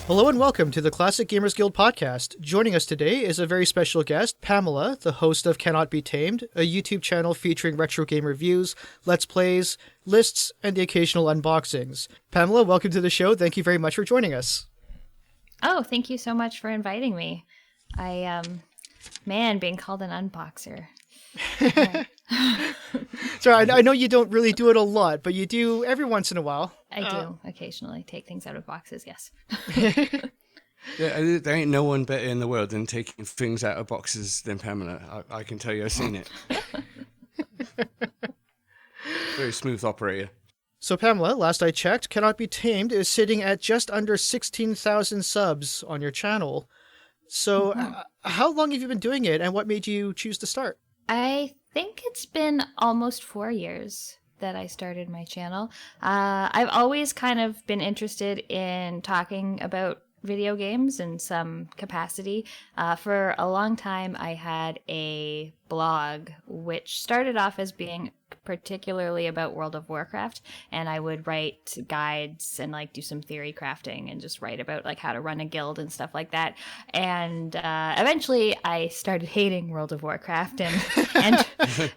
Hello and welcome to the Classic Gamers Guild podcast. Joining us today is a very special guest, Pamela, the host of Cannot Be Tamed, a YouTube channel featuring retro game reviews, let's plays, lists, and the occasional unboxings. Pamela, welcome to the show. Thank you very much for joining us. Oh, thank you so much for inviting me. Being called an unboxer. So I know you don't really do it a lot, but you do every once in a while. I do occasionally take things out of boxes, yes. Yeah, there ain't no one better in the world than taking things out of boxes than Pamela. I can tell you, I've seen it. Very smooth operator. So Pamela, last I checked, Cannot Be Tamed is sitting at just under 16,000 subs on your channel. So how long have you been doing it, and what made you choose to start? I think it's been almost 4 years that I started my channel. I've always kind of been interested in talking about video games in some capacity. For a long time, I had a blog which started off as being particularly about World of Warcraft, and I would write guides and do some theory crafting and just write about how to run a guild and stuff like that. And eventually I started hating World of Warcraft and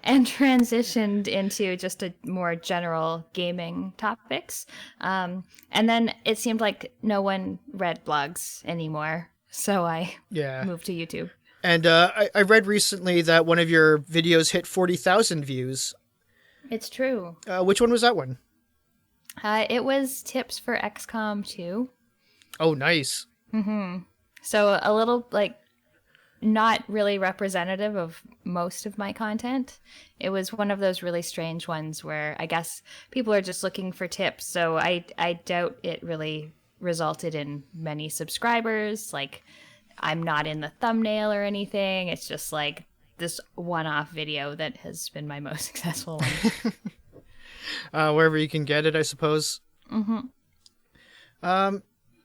and transitioned into just a more general gaming topics. And then it seemed like no one read blogs anymore, so I moved to YouTube. And I read recently that one of your videos hit 40,000 views. It's true. Which one was that one? It was tips for XCOM 2. Oh, nice. So a little, not really representative of most of my content. It was one of those really strange ones where I guess people are just looking for tips. So I doubt it really resulted in many subscribers. I'm not in the thumbnail or anything. It's just this one-off video that has been my most successful one. Wherever you can get it, I suppose.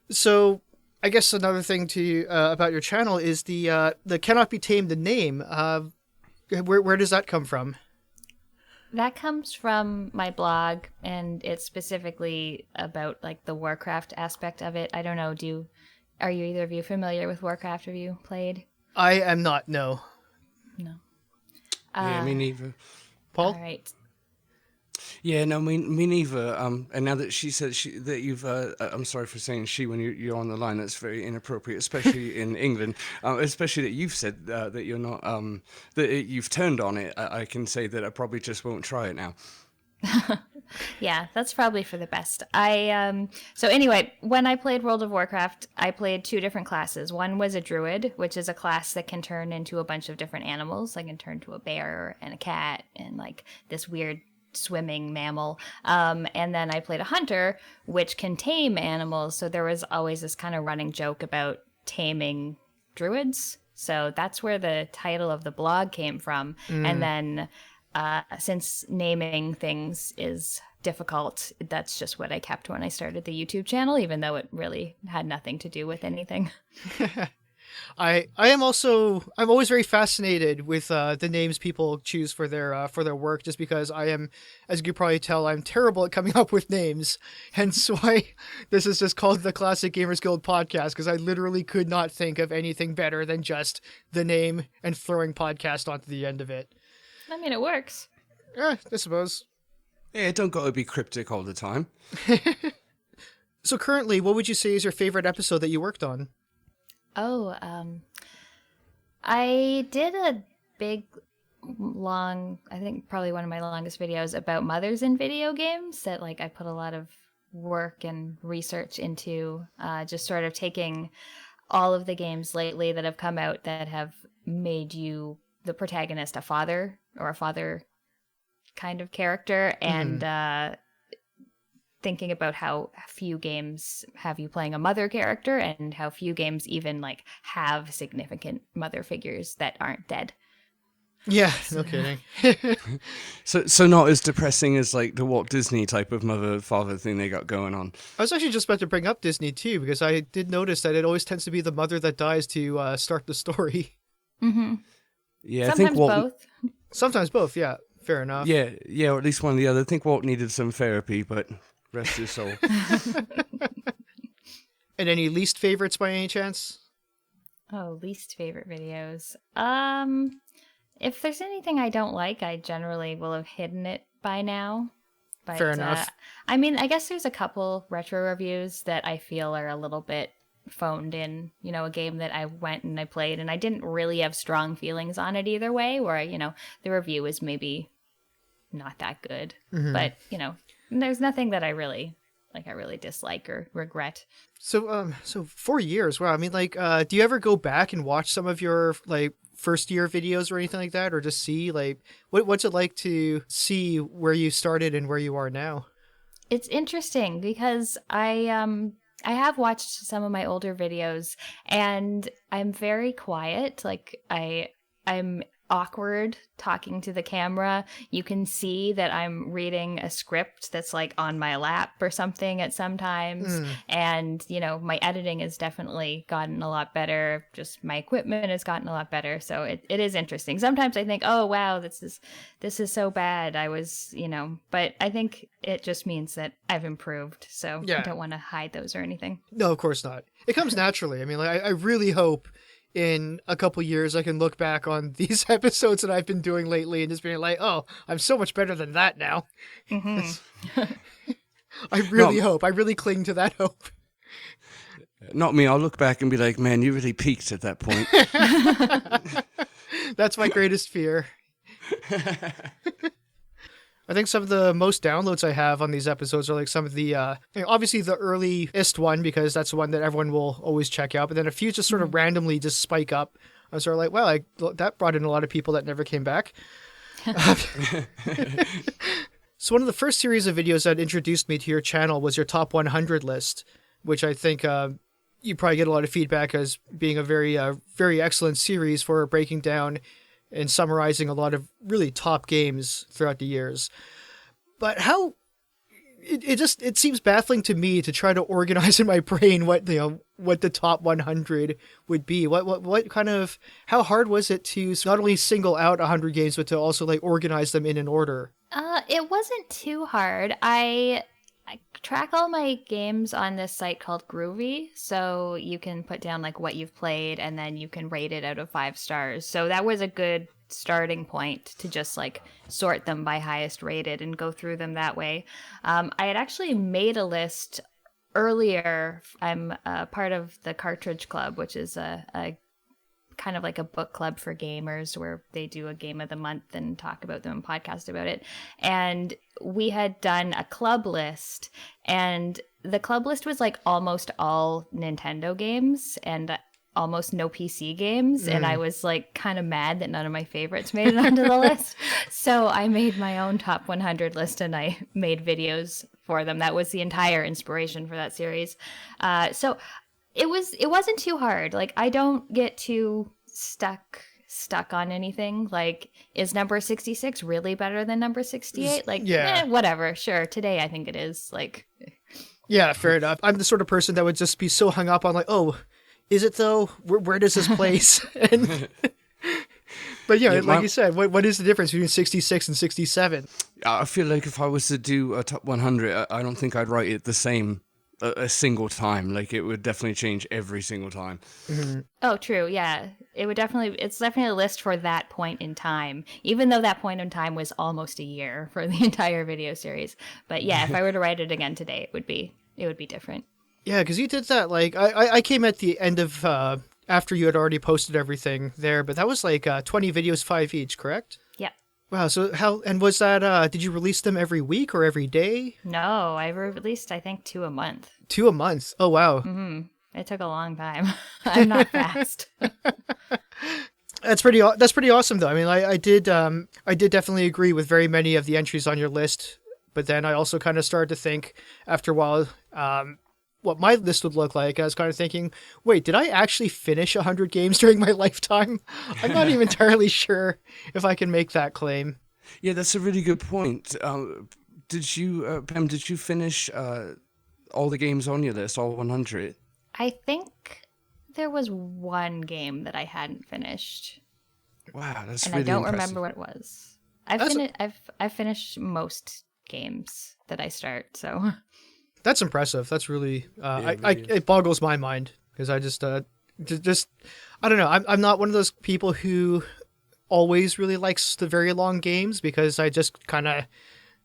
So I guess another thing to about your channel is the Cannot Be Tamed, the name. Where does that come from? That comes from my blog, and it's specifically about the Warcraft aspect of it. I don't know, are you either of you familiar with Warcraft? Have you played? I am not, no. No. Yeah, me neither. Paul? All right. Yeah, no, me neither. And now that she said that you've, I'm sorry for saying she when you're on the line. That's very inappropriate, especially in England. Especially that you've said that you're not, you've turned on it. I can say that I probably just won't try it now. Yeah, that's probably for the best. So anyway, when I played World of Warcraft, I played two different classes. One was a druid, which is a class that can turn into a bunch of different animals. I can turn to a bear and a cat and this weird swimming mammal. And then I played a hunter, which can tame animals. So there was always this kind of running joke about taming druids. So that's where the title of the blog came from. And then since naming things is difficult, that's just what I kept when I started the YouTube channel, even though it really had nothing to do with anything. I'm always very fascinated with the names people choose for their work, just because I am, as you can probably tell, I'm terrible at coming up with names. Hence why this is just called the Classic Gamers Guild podcast, because I literally could not think of anything better than just the name and throwing podcast onto the end of it. I mean, it works. I suppose. Yeah, don't got to be cryptic all the time. So currently, what would you say is your favorite episode that you worked on? Oh, I did a big, long, I think probably one of my longest videos about mothers in video games that I put a lot of work and research into, just sort of taking all of the games lately that have come out that have made you, the protagonist, a father or a father kind of character, and thinking about how few games have you playing a mother character and how few games even have significant mother figures that aren't dead. Yeah, no kidding. So not as depressing as the Walt Disney type of mother-father thing they got going on. I was actually just about to bring up Disney too, because I did notice that it always tends to be the mother that dies to start the story. Yeah, Sometimes I think Walt, both. Sometimes both, yeah. Fair enough. Yeah, or at least one or the other. I think Walt needed some therapy, but rest his soul. And any least favorites by any chance? Oh, least favorite videos. If there's anything I don't like, I generally will have hidden it by now. Fair But enough. I mean, I guess there's a couple retro reviews that I feel are a little bit phoned in. You know, a game that I went and I played, and I didn't really have strong feelings on it either way. Where the review is maybe not that good, but there's nothing that I really dislike or regret. So 4 years. Wow. I mean, like, do you ever go back and watch some of your like first year videos or anything like that, or just see like what's it like to see where you started and where you are now? It's interesting because I have watched some of my older videos and I'm very quiet. Like I'm awkward talking to the camera. You can see that I'm reading a script that's like on my lap or something at some times. And, my editing has definitely gotten a lot better. Just my equipment has gotten a lot better. So it is interesting. Sometimes I think, oh wow, this is so bad. I was, but I think it just means that I've improved. So Yeah. I don't want to hide those or anything. No, of course not. It comes naturally. I mean, like, I really hope in a couple years I can look back on these episodes that I've been doing lately and just being like, oh, I'm so much better than that now. I really hope. I really cling to that hope. Not me. I'll look back and be like, man, you really peaked at that point. That's my greatest fear. I think some of the most downloads I have on these episodes are like some of the, obviously the earliest one, because that's the one that everyone will always check out. But then a few just sort of randomly just spike up. I'm sort of like, wow, that brought in a lot of people that never came back. So one of the first series of videos that introduced me to your channel was your top 100 list, which I think you probably get a lot of feedback as being a very, very excellent series for breaking down and summarizing a lot of really top games throughout the years. But how it seems baffling to me to try to organize in my brain what the top 100 would be. What kind of, how hard was it to not only single out 100 games but to also like organize them in an order? It wasn't too hard. I track all my games on this site called Groovy, so you can put down like what you've played and then you can rate it out of 5 stars. So that was a good starting point to just like sort them by highest rated and go through them that way. I had actually made a list earlier. I'm part of the Cartridge Club, which is a kind of like a book club for gamers where they do a game of the month and talk about them and podcast about it. And we had done a club list, and the club list was like almost all Nintendo games and almost no PC games. And I was like kind of mad that none of my favorites made it onto the list. So I made my own top 100 list and I made videos for them. That was the entire inspiration for that series. So it wasn't too hard. Like, I don't get too stuck on anything. Like, is number 66 really better than number 68? Like, Yeah. Whatever. Sure. Today I think it is. Like, Yeah, fair enough. I'm the sort of person that would just be so hung up on like, oh, is it though? Where does this place? But like you said, what is the difference between 66 and 67? I feel like if I was to do a top 100, I don't think I'd write it the same a single time. Like, it would definitely change every single time. Oh, true. Yeah. It's definitely a list for that point in time, even though that point in time was almost a year for the entire video series. But yeah, if I were to write it again today, it would be different. Yeah, because you did that. Like, I came at the end of after you had already posted everything there, but that was like 20 videos, 5 each, correct? Yep. Wow. So was that? Did you release them every week or every day? No, I released, I think, 2 a month. 2 a month. Oh wow. It took a long time. I'm not fast. That's pretty awesome though. I mean, I did definitely agree with very many of the entries on your list, but then I also kind of started to think after a while what my list would look like. I was kind of thinking, wait, did I actually finish 100 games during my lifetime? I'm not even entirely sure if I can make that claim. Yeah, that's a really good point. Did you, Pam, did you finish all the games on your list, all 100? I think there was one game that I hadn't finished. Wow, that's and really I don't impressive. remember what it was. I've finished most games that I start, so That's impressive. That's really, Yeah, it really is. it boggles my mind because I just, I don't know. I'm not one of those people who always really likes the very long games because I just kind of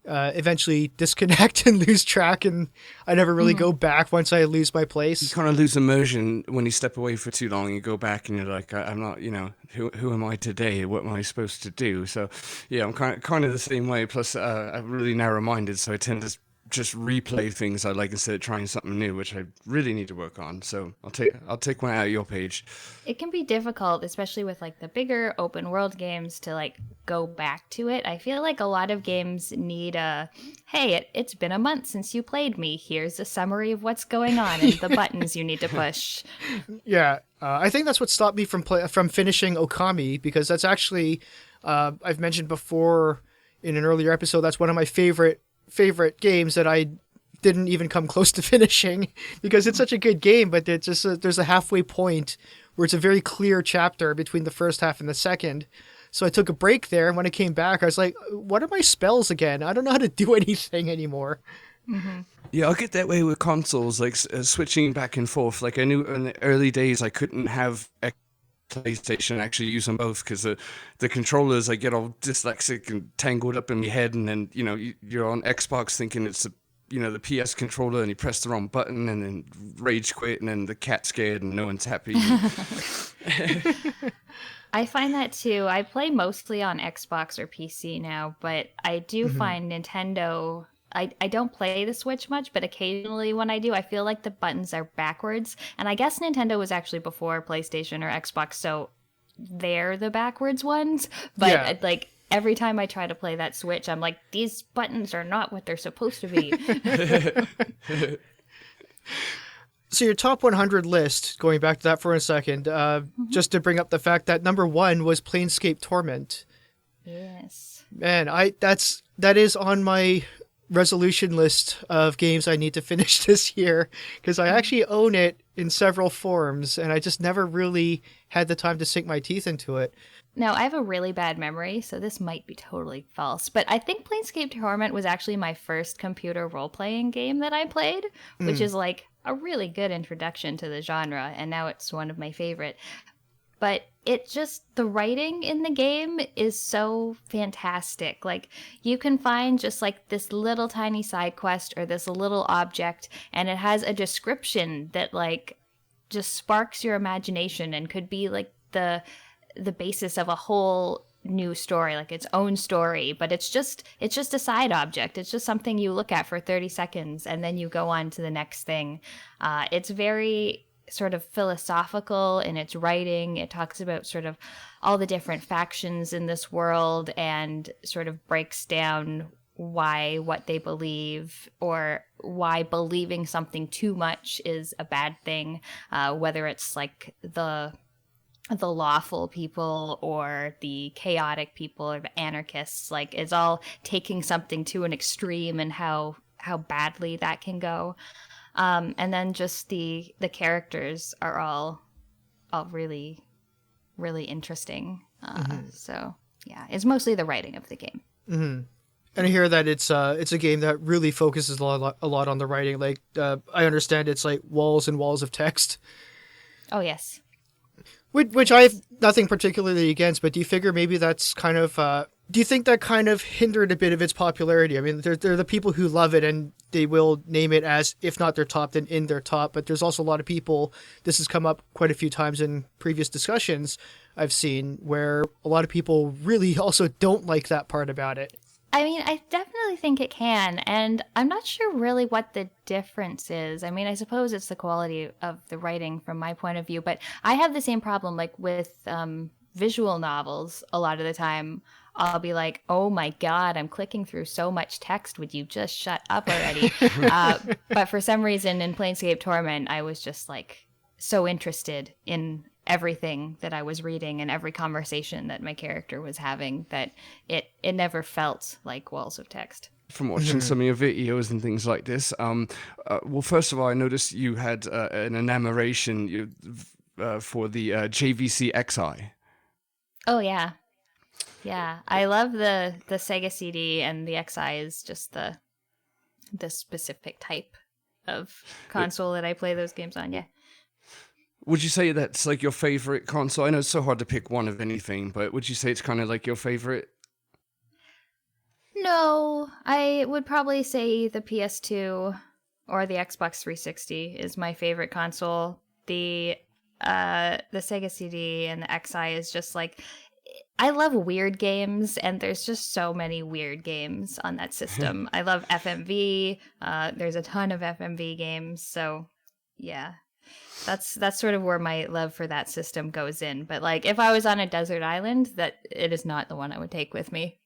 eventually disconnect and lose track, and I never really go back once I lose my You place. kind of lose immersion when you step away for too long. You go back and you're like, I'm not, who am I today? What am I supposed to do? So, yeah, I'm kind of the same way. Plus, I'm really narrow-minded, so I tend to just replay things I like instead of trying something new, which I really need to work on. So I'll take one out of your page. It can be difficult, especially with like the bigger open world games, to like go back to it. I feel like a lot of games need a, hey, it's been a month since you played me. Here's a summary of what's going on and the buttons you need to push. Yeah, I think that's what stopped me from finishing Okami because that's actually I've mentioned before in an earlier episode. That's one of my favorite games that I didn't even come close to finishing because it's such a good game, but it's just there's a halfway point where it's a very clear chapter between the first half and the second. So I took a break there, and when I came back, I was like, "What are my spells again? I don't know how to do anything anymore." Yeah, I'll get that way with consoles, like switching back and forth. Like I knew in the early days I couldn't have a PlayStation actually use them both because the controllers I get all dyslexic and tangled up in my head, and then you're on Xbox thinking it's the PS controller, and you press the wrong button, and then rage quit, and then the cat's scared, and no one's happy. I find that too. I play mostly on Xbox or PC now, but I do find Nintendo. I don't play the Switch much, but occasionally when I do, I feel like the buttons are backwards. And I guess Nintendo was actually before PlayStation or Xbox, so they're the backwards ones. But Yeah. like every time I try to play that Switch, I'm like, these buttons are not what they're supposed to be. So your top 100 list, going back to that for a second, just to bring up the fact that number one was Planescape Torment. Yes. Man, that is on my resolution list of games I need to finish this year because I actually own it in several forms and I just never really had the time to sink my teeth into it. Now, I have a really bad memory, so this might be totally false, but I think Planescape Torment was actually my first computer role-playing game that I played, which is like a really good introduction to the genre, and now it's one of my favorite. But the writing in the game is so fantastic. Like, you can find just like this little tiny side quest or this little object, and it has a description that like just sparks your imagination and could be like the basis of a whole new story, like its own story, but it's just a side object. It's just something you look at for 30 seconds and then you go on to the next thing. It's very sort of philosophical in its writing. It talks about sort of all the different factions in this world and sort of breaks down why what they believe or why believing something too much is a bad thing, whether it's like the lawful people or the chaotic people or the anarchists. Like, it's all taking something to an extreme and how badly that can go. And then just the characters are all really, really interesting. So yeah, it's mostly the writing of the game. And I hear that it's a game that really focuses a lot on the writing. Like I understand it's like walls and walls of text. Oh yes. Which I have nothing particularly against, but do you figure maybe that's kind of do you think that kind of hindered a bit of its popularity? I mean, there are the people who love it and they will name it as, if not their top, then in their top. But there's also a lot of people, this has come up quite a few times in previous discussions I've seen, where a lot of people really also don't like that part about it. I mean, I definitely think it can, and I'm not sure really what the difference is. I mean, I suppose it's the quality of the writing from my point of view, but I have the same problem, like with visual novels. A lot of the time, I'll be like, oh my God, I'm clicking through so much text. Would you just shut up already? But for some reason in Planescape Torment, I was just like so interested in everything that I was reading and every conversation that my character was having that it never felt like walls of text. From watching some of your videos and things like this, well, first of all, I noticed you had an enamoration for the JVC XI. Oh yeah. Yeah, I love the Sega CD, and the XI is just the specific type. of console that I play those games on. Yeah. Would you say that's like your favorite console? I know it's so hard to pick one of anything, but would you say it's kind of like your favorite? No, I would probably say the PS2 or the Xbox 360 is my favorite console. The Sega CD and the XI is just like, I love weird games, and there's just so many weird games on that system. I love FMV. There's a ton of FMV games, so yeah. That's sort of where my love for that system goes in. But like if I was on a desert island, that it is not the one I would take with me.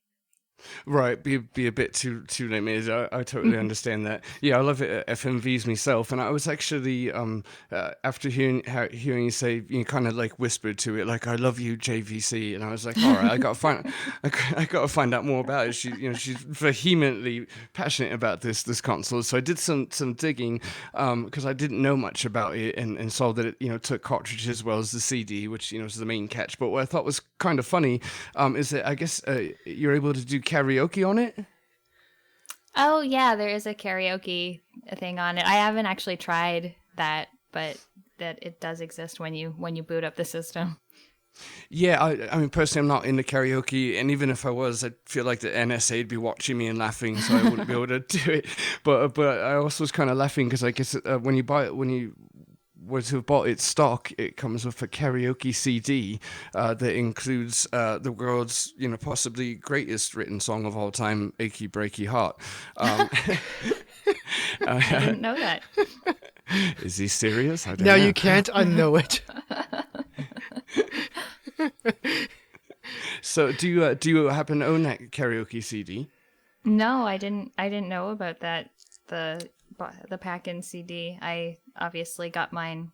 Right, be a bit too limited. I totally understand that. Yeah, I love it at FMVs myself, and I was actually after hearing you say, you kind of like whispered to it like, "I love you, JVC," and I was like, all right, I gotta find out more about it. She's vehemently passionate about this console, so I did some digging because I didn't know much about it, and saw that it took cartridges as well as the CD, which is the main catch. But what I thought was kind of funny is that I guess you're able to do karaoke on it. Oh yeah, there is a karaoke thing on it. I haven't actually tried that, but that it does exist when you boot up the system. Yeah, I mean, personally, I'm not into karaoke, and even if I was, I'd feel like the NSA would be watching me and laughing, so I wouldn't be able to do it. But I also was kind of laughing because I guess when you were to have bought its stock, it comes with a karaoke CD that includes the world's, possibly greatest written song of all time, "Achy Breaky Heart." I didn't know that. Is he serious? I don't Now know. you can't unknow it. So do you happen to own that karaoke CD? No, I didn't know about that. The pack-in CD. I obviously got mine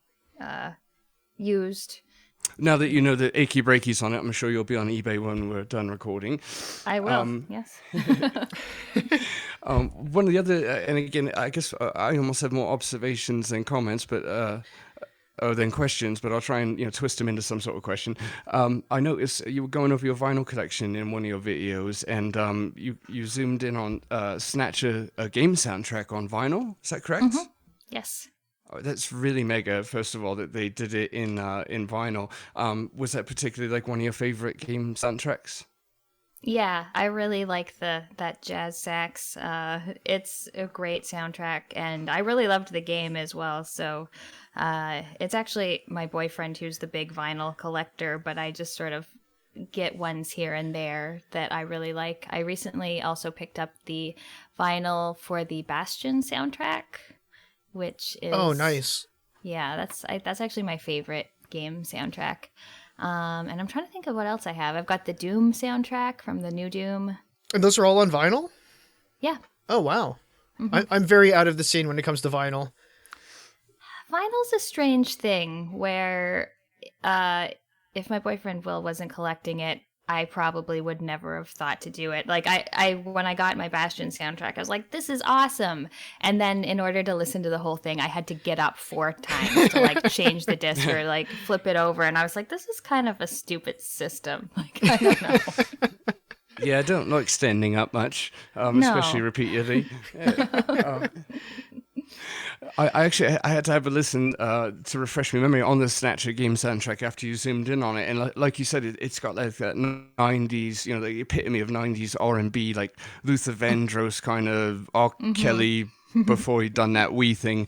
used. Now that you know that Achy Breaky's on it, I'm sure you'll be on eBay when we're done recording. I will. Yes. One of the other, and again, I guess I almost have more observations than comments, but than questions. But I'll try and twist them into some sort of question. I noticed you were going over your vinyl collection in one of your videos, and you zoomed in on Snatcher, a game soundtrack on vinyl. Is that correct? Mm-hmm. Yes. Oh, that's really mega. First of all, that they did it in vinyl. Was that particularly like one of your favorite game soundtracks? Yeah, I really like that jazz sax. It's a great soundtrack, and I really loved the game as well. So, it's actually my boyfriend who's the big vinyl collector, but I just sort of get ones here and there that I really like. I recently also picked up the vinyl for the Bastion soundtrack, which is Nice. Yeah, that's actually my favorite game soundtrack. And I'm trying to think of what else I have. I've got the Doom soundtrack from the new Doom. And those are all on vinyl? Yeah. Oh, wow. Mm-hmm. I'm very out of the scene when it comes to vinyl. Vinyl's a strange thing where if my boyfriend Will wasn't collecting it, I probably would never have thought to do it. Like I when I got my Bastion soundtrack, I was like, this is awesome. And then in order to listen to the whole thing, I had to get up 4 times to like change the disc or like flip it over. And I was like, this is kind of a stupid system. Like, I don't know. Yeah, I don't like standing up much, No. especially repeatedly. Yeah. I actually had to have a listen to refresh my memory on the Snatcher game soundtrack after you zoomed in on it, and like you said, it's got like that 90s, the epitome of 90s R&B, like Luther Vandross kind of R. Kelly before he'd done that wee thing.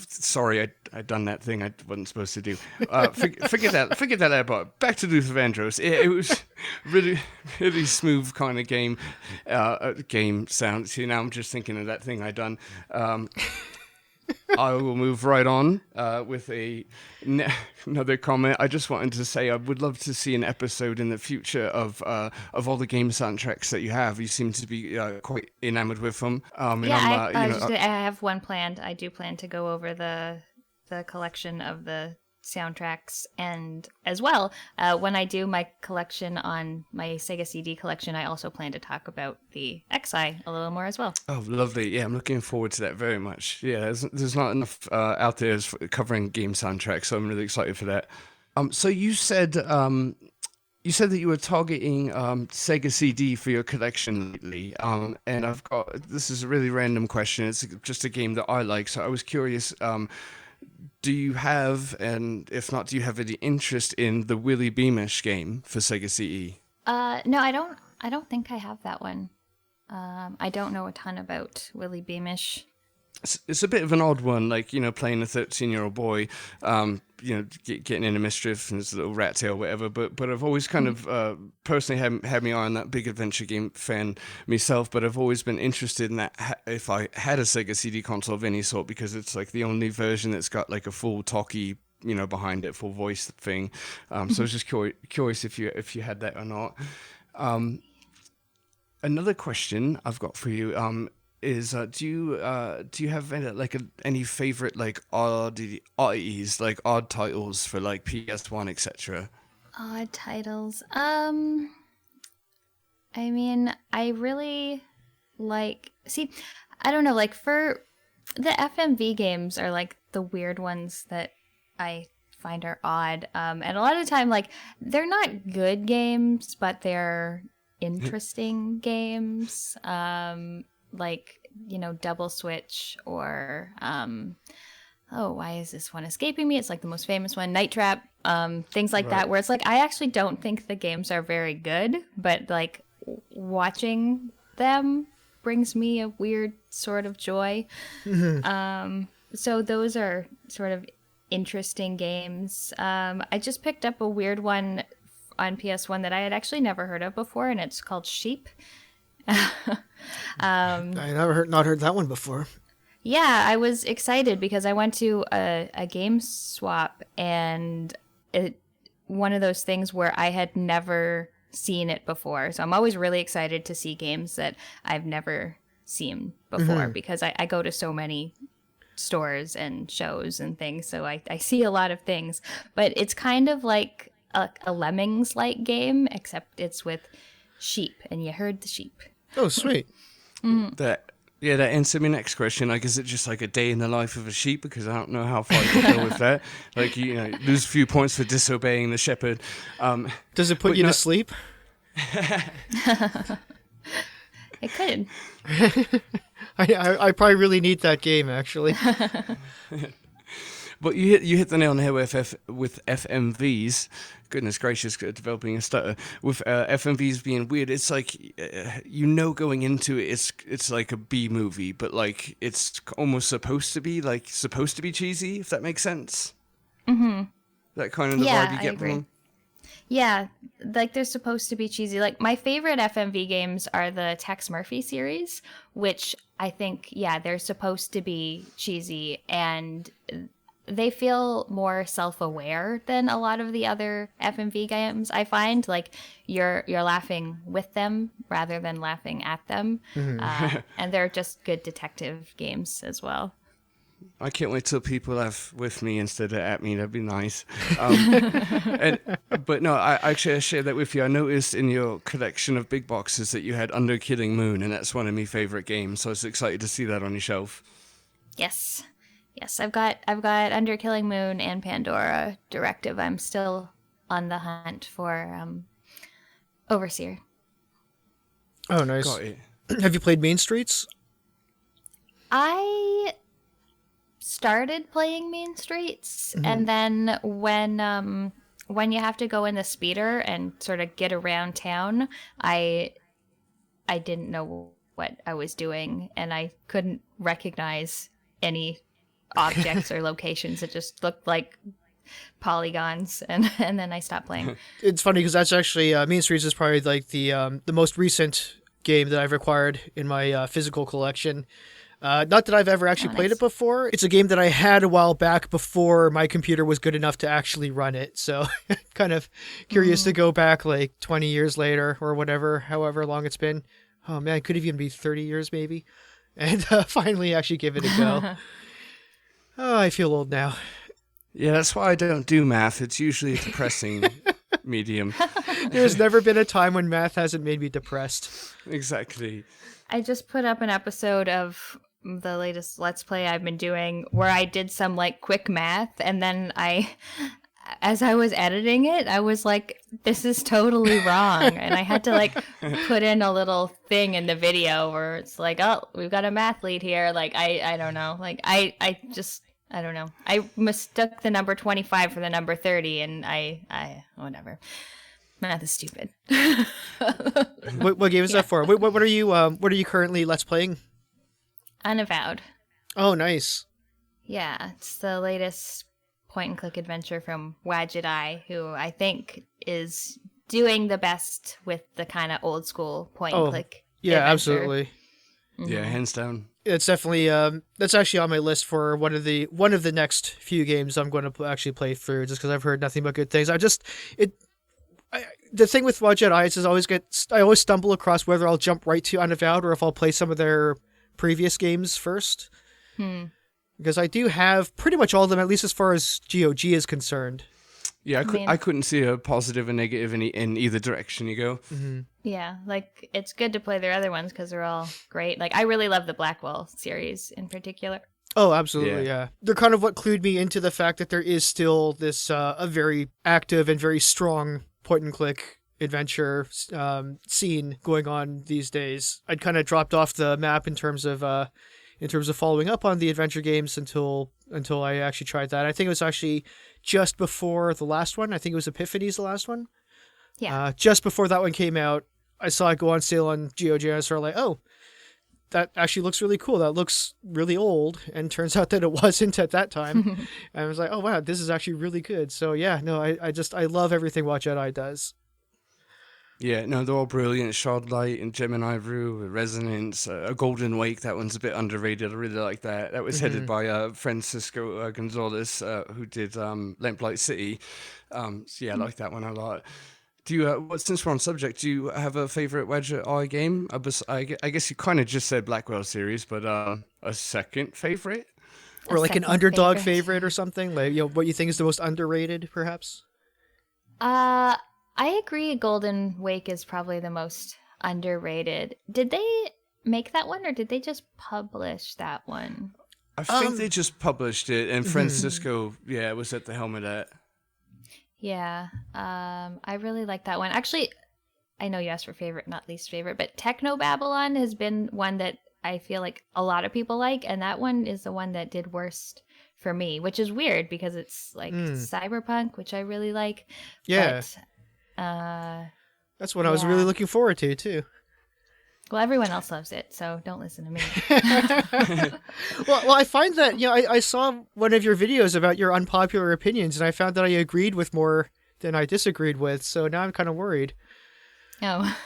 Sorry, I'd done that thing I wasn't supposed to do. Forget that out. But back to Luther Vandross. It was really, really smooth kind of game sound. See, now I'm just thinking of that thing I done. I will move right on with another comment. I just wanted to say I would love to see an episode in the future of all the game soundtracks that you have. You seem to be quite enamored with them. Yeah, I have one planned. I do plan to go over the collection of the soundtracks, and as well, when I do my collection on my Sega CD collection, I also plan to talk about the XI a little more as well. Oh, lovely. Yeah, I'm looking forward to that very much. Yeah, there's not enough out there covering game soundtracks, so I'm really excited for that. So you said you said that you were targeting Sega CD for your collection lately, and this is a really random question. It's just a game that I like, so I was curious. Do you have, and if not, do you have any interest in the Willy Beamish game for Sega CE? No, I don't. I don't think I have that one. I don't know a ton about Willy Beamish. It's a bit of an odd one, like, playing a 13-year-old boy, getting into mischief and his little rat tail, whatever. But I've always kind of personally had me on that big adventure game fan myself. But I've always been interested in that if I had a Sega CD console of any sort, because it's like the only version that's got like a full talkie, behind it, full voice thing. So I was just curious if you had that or not. Another question I've got for you. Is do you have any favorite like oddities, like odd titles for like PS1, etc.? Odd titles. I mean, I really like. See, I don't know. Like for the FMV games are like the weird ones that I find are odd. And a lot of the time, like they're not good games, but they're interesting games. Like, Double Switch or why is this one escaping me? It's like the most famous one, Night Trap, things like that, where it's like I actually don't think the games are very good, but like watching them brings me a weird sort of joy. So those are sort of interesting games. I just picked up a weird one on PS1 that I had actually never heard of before, and it's called Sheep. I never not heard that one before. Yeah, I was excited because I went to a game swap, and one of those things where I had never seen it before. So I'm always really excited to see games that I've never seen before, because I go to so many stores and shows and things, so I see a lot of things. But it's kind of like a Lemmings-like game, except it's with sheep, and you herd the sheep. Oh, sweet. That answered my next question. Like, is it just like a day in the life of a sheep? Because I don't know how far you can go with that. Like, lose a few points for disobeying the shepherd. Does it put you to sleep? It could. I probably really need that game, actually. But you hit the nail on the head with FMVs. Goodness gracious, developing a stutter. With FMVs being weird, it's like, going into it, it's like a B movie, but like it's almost supposed to be cheesy, if that makes sense. Mm-hmm. That kind of the vibe you get from them. Yeah, like they're supposed to be cheesy. Like my favorite FMV games are the Tex Murphy series, which I think, they're supposed to be cheesy, and they feel more self-aware than a lot of the other FMV games. I find like you're laughing with them rather than laughing at them, and they're just good detective games as well. I can't wait till people laugh with me instead of at me. That'd be nice. But no, I share that with you. I noticed in your collection of big boxes that you had Under Killing Moon, and that's one of my favorite games. So I was excited to see that on your shelf. Yes, I've got Under Killing Moon and Pandora Directive. I'm still on the hunt for Overseer. Oh, nice. Got it. Have you played Mean Streets? I started playing Mean Streets, and then when you have to go in the speeder and sort of get around town, I didn't know what I was doing, and I couldn't recognize any objects or locations. It just looked like polygons, and then I stopped playing. It's funny because that's actually Mean Streets is probably like the most recent game that I've acquired in my physical collection. Not that I've ever actually played it before. It's a game that I had a while back before my computer was good enough to actually run it. So kind of curious to go back like 20 years later or whatever, however long it's been. Oh man, it could even be 30 years maybe. And finally actually give it a go. Oh, I feel old now. Yeah, that's why I don't do math. It's usually a depressing medium. There's never been a time when math hasn't made me depressed. Exactly. I just put up an episode of the latest Let's Play I've been doing where I did some like quick math, and then I as I was editing it, I was like, this is totally wrong. And I had to like put in a little thing in the video where it's like, oh, we've got a math lead here. Like, I don't know. Like, I don't know. I mistook the number 25 for the number 30 and whatever. Math is stupid. What game is that for? What are you currently Let's Playing? Unavowed. Oh, nice. Yeah, it's the latest point-and-click adventure from Wadget Eye, who I think is doing the best with the kind of old-school point-and-click Yeah, adventure. absolutely. Yeah, hands down. It's definitely that's actually on my list for one of the next few games I'm going to actually play through, just because I've heard nothing but good things. The thing with Wadget Eye is I always stumble across whether I'll jump right to Unavowed or if I'll play some of their previous games first. Because I do have pretty much all of them, at least as far as GOG is concerned. Yeah, I couldn't see a positive and negative in either direction you go. Mm-hmm. Yeah, like, it's good to play their other ones because they're all great. Like, I really love the Blackwell series in particular. Oh, absolutely, yeah. They're kind of what clued me into the fact that there is still this a very active and very strong point-and-click adventure scene going on these days. I'd kind of dropped off the map in terms of following up on the adventure games until I actually tried that. I think it was actually just before the last one. I think it was Epiphany's the last one. Yeah. Just before that one came out, I saw it go on sale on GOG, and I was sort of like, oh, that actually looks really cool. That looks really old, and turns out that it wasn't at that time. And I was like, oh wow, this is actually really good. So yeah, no, I love everything Wadget Eye does. Yeah, no, they're all brilliant. Shardlight and Gemini Brew, Resonance, A Golden Wake, that one's a bit underrated. I really like that. That was headed by Francisco Gonzalez, who did Lamplight City. So yeah, I like that one a lot. Do you, since we're on subject, do you have a favorite Wadget Eye game? I guess you kind of just said Blackwell series, but a second favorite? Or like an underdog favorite or something? Like, what you think is the most underrated, perhaps? I agree Golden Wake is probably the most underrated. Did they make that one or did they just publish that one? I think they just published it, and Francisco, was at the helm of that. Yeah, I really like that one. Actually, I know you asked for favorite, not least favorite, but Techno Babylon has been one that I feel like a lot of people like, and that one is the one that did worst for me, which is weird because it's like cyberpunk, which I really like. Yeah. But, that's what I was really looking forward to, too. Well, everyone else loves it, so don't listen to me. well, I find that, I saw one of your videos about your unpopular opinions, and I found that I agreed with more than I disagreed with, so now I'm kind of worried. Oh.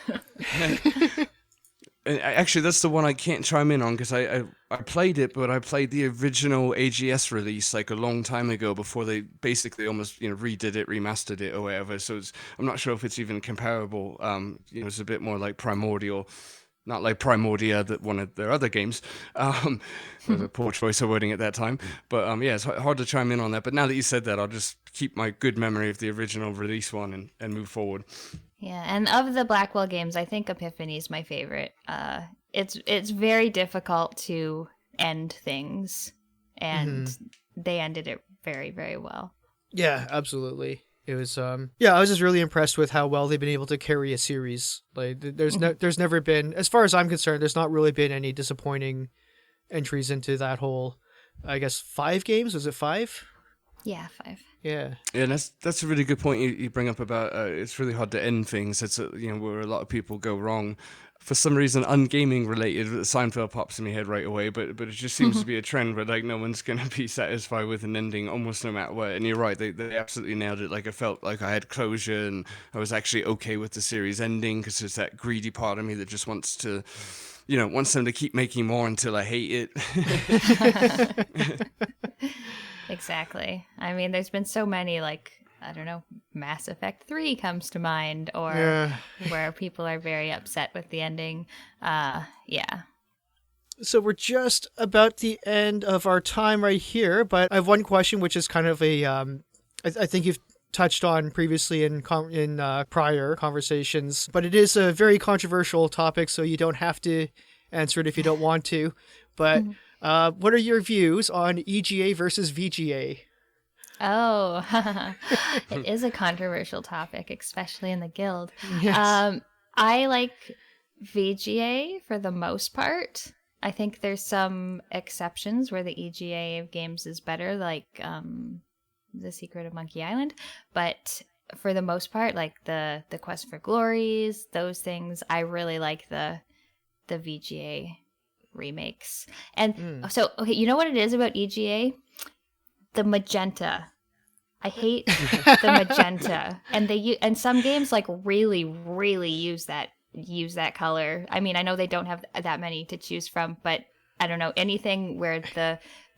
Actually, that's the one I can't chime in on because I played it, but I played the original AGS release like a long time ago before they basically almost redid it, remastered it or whatever. So I'm not sure if it's even comparable. It's a bit more like Primordial, not like Primordia, that one of their other games. Was a poor choice of wording at that time, but it's hard to chime in on that. But now that you said that, I'll just keep my good memory of the original release one and move forward. Yeah, and of the Blackwell games, I think Epiphany is my favorite. It's very difficult to end things, and they ended it very, very well. Yeah, absolutely. It was I was just really impressed with how well they've been able to carry a series. Like there's never been, as far as I'm concerned, there's not really been any disappointing entries into that whole, I guess, 5 games. Was it 5? Yeah, 5. Yeah, and that's a really good point you bring up about it's really hard to end things. It's where a lot of people go wrong. For some reason, ungaming related, Seinfeld pops in my head right away, but it just seems to be a trend where like no one's gonna be satisfied with an ending almost no matter what. And you're right, they absolutely nailed it. Like I felt like I had closure and I was actually okay with the series ending because there's that greedy part of me that just wants to. Wants them to keep making more until I hate it. Exactly. I mean, there's been so many, like, I don't know, Mass Effect 3 comes to mind, or where people are very upset with the ending. Yeah. So we're just about the end of our time right here, but I have one question, which is kind of a, I think you've touched on previously in prior conversations, but it is a very controversial topic, so you don't have to answer it if you don't want to. But what are your views on EGA versus VGA? Oh, it is a controversial topic, especially in the guild. Yes. I like VGA for the most part. I think there's some exceptions where the EGA of games is better, like The Secret of Monkey Island. But for the most part, like the Quest for Glories, those things, I really like the VGA remakes. And so, okay, you know what it is about EGA? The magenta. I hate the magenta, and and some games like really, really use that color. I mean, I know they don't have that many to choose from, but I don't know, anything where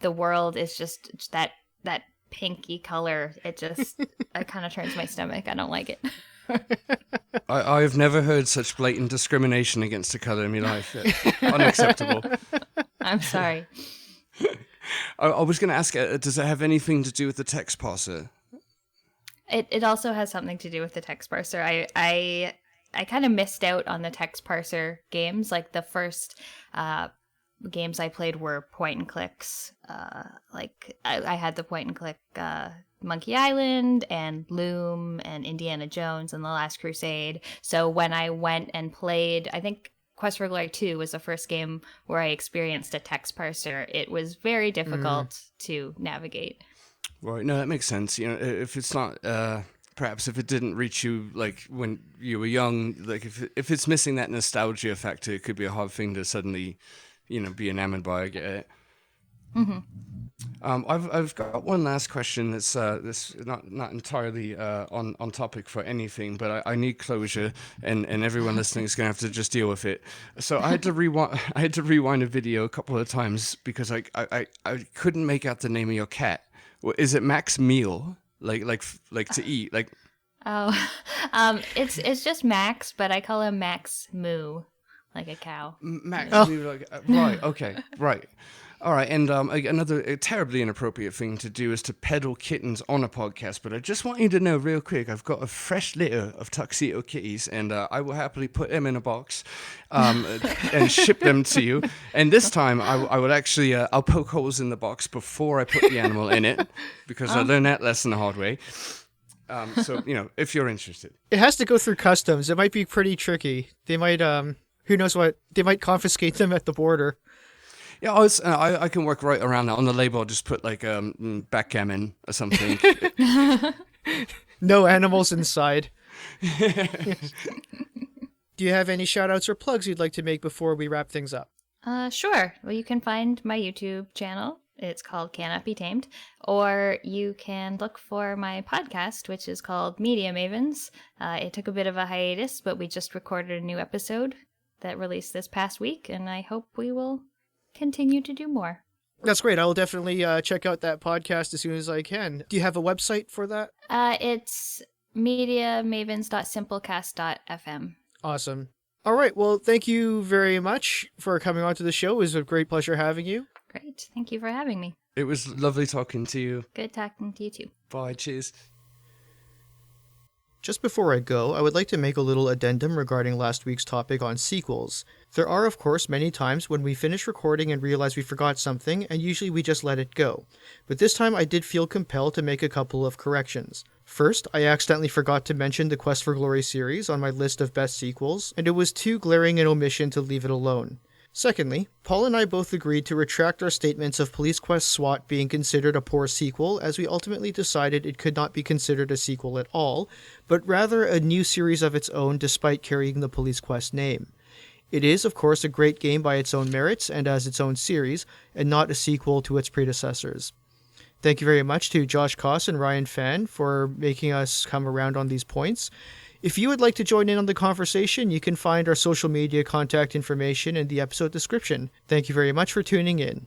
the world is just that pinky color. It kind of turns my stomach. I don't like it. I've never heard such blatant discrimination against a color in my life. Unacceptable. I'm sorry. I was going to ask, does it have anything to do with the text parser? It also has something to do with the text parser. I kind of missed out on the text parser games. Like the first games I played were point and clicks. Like I had the point and click Monkey Island and Loom and Indiana Jones and The Last Crusade. So when I went and played, I think Quest for Glory 2 was the first game where I experienced a text parser. It was very difficult to navigate. Right, no, that makes sense. You know, if it's not, perhaps if it didn't reach you like when you were young, like if it's missing that nostalgia factor, it could be a hard thing to suddenly, be enamored by. I get it. Mm-hmm. I've got one last question that's not entirely on topic for anything, but I need closure, and everyone listening is gonna have to just deal with it. So I had to rewind a video a couple of times because I couldn't make out the name of your cat. Is it Max Meal? Like to eat? Like Oh, it's just Max, but I call him Max Moo, like a cow. Max Oh. Meal? Right? Okay, right. All right, and another terribly inappropriate thing to do is to peddle kittens on a podcast, but I just want you to know real quick, I've got a fresh litter of tuxedo kitties, and I will happily put them in a box and ship them to you. And this time, I would actually, I'll poke holes in the box before I put the animal in it, because I learned that lesson the hard way. So, if you're interested. It has to go through customs. It might be pretty tricky. They might, who knows what, they might confiscate them at the border. Yeah, I can work right around that. On the label, I'll just put like backgammon or something. No animals inside. Do you have any shout outs or plugs you'd like to make before we wrap things up? Sure. Well, you can find my YouTube channel. It's called Cannot Be Tamed. Or you can look for my podcast, which is called Media Mavens. It took a bit of a hiatus, but we just recorded a new episode that released this past week, and I hope we will continue to do more. That's great. I will definitely check out that podcast as soon as I can. Do you have a website for that? It's mediamavens.simplecast.fm. Awesome. All right. Well, thank you very much for coming on to the show. It was a great pleasure having you. Great. Thank you for having me. It was lovely talking to you. Good talking to you too. Bye. Cheers. Just before I go, I would like to make a little addendum regarding last week's topic on sequels. There are, of course, many times when we finish recording and realize we forgot something, and usually we just let it go. But this time I did feel compelled to make a couple of corrections. First, I accidentally forgot to mention the Quest for Glory series on my list of best sequels, and it was too glaring an omission to leave it alone. Secondly, Paul and I both agreed to retract our statements of Police Quest SWAT being considered a poor sequel, as we ultimately decided it could not be considered a sequel at all, but rather a new series of its own despite carrying the Police Quest name. It is, of course, a great game by its own merits and as its own series, and not a sequel to its predecessors. Thank you very much to Josh Koss and Ryan Fan for making us come around on these points. If you would like to join in on the conversation, you can find our social media contact information in the episode description. Thank you very much for tuning in.